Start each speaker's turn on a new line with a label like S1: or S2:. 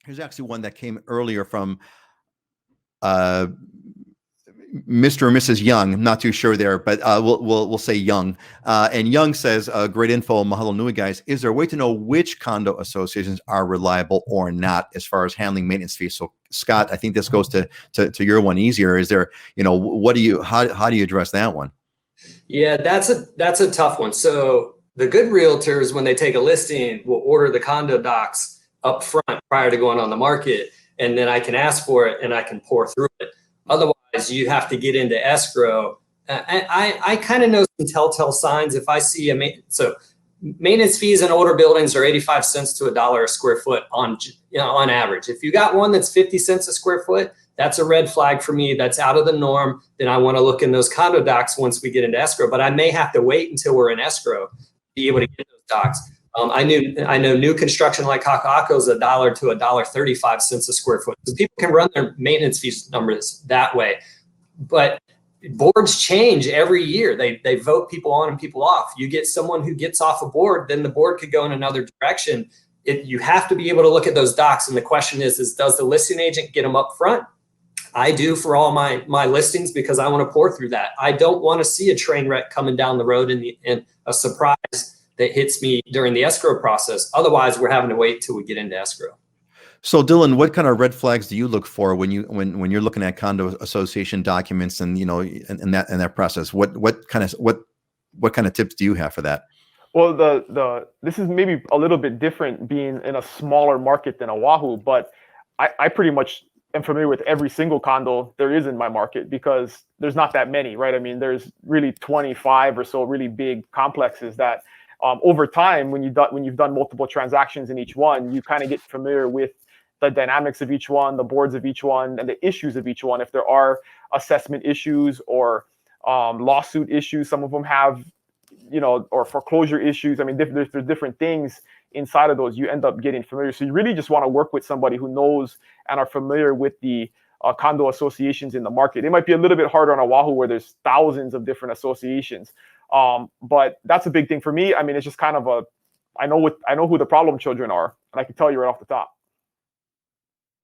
S1: Here's actually one that came earlier from uh, Mr. or Mrs. Young. I'm not too sure there, but we'll say Young. And Young says, "Great info, mahalo nui, guys. Is there a way to know which condo associations are reliable or not as far as handling maintenance fees?" So, Scott, I think this goes to your one easier. Is there, how do you address that one?
S2: Yeah, that's a tough one. So the good realtors, when they take a listing, will order the condo docs up front prior to going on the market, and then I can ask for it and I can pour through it. Otherwise, you have to get into escrow. I kind of know some telltale signs. If I see maintenance fees in older buildings are 85 cents to $1 a square foot on average. If you got one that's 50 cents a square foot, that's a red flag for me. That's out of the norm. Then I want to look in those condo docs once we get into escrow, but I may have to wait until we're in escrow to be able to get those docs. I know new construction like Kaka'ako is $1 to $1.35 a square foot. So people can run their maintenance fees numbers that way, but boards change every year. They vote people on and people off. You get someone who gets off a board, then the board could go in another direction. You have to be able to look at those docs. And the question is does the listing agent get them up front? I do for all my listings because I want to pour through that. I don't want to see a train wreck coming down the road and a surprise that hits me during the escrow process. Otherwise, we're having to wait till we get into escrow.
S1: So, Dylan, what kind of red flags do you look for when you're looking at condo association documents and in that process? What kind of tips do you have for that?
S3: Well, this is maybe a little bit different being in a smaller market than Oahu, but I pretty much am familiar with every single condo there is in my market because there's not that many, right? I mean, there's really 25 or so really big complexes that over time, when you've done multiple transactions in each one, you kind of get familiar with the dynamics of each one, the boards of each one, and the issues of each one. If there are assessment issues or lawsuit issues, some of them have, or foreclosure issues. I mean, there's different things inside of those. You end up getting familiar. So you really just want to work with somebody who knows and are familiar with the condo associations in the market. It might be a little bit harder on Oahu where there's thousands of different associations. But that's a big thing for me. I mean, it's just kind of I know who the problem children are, and I can tell you right off the top.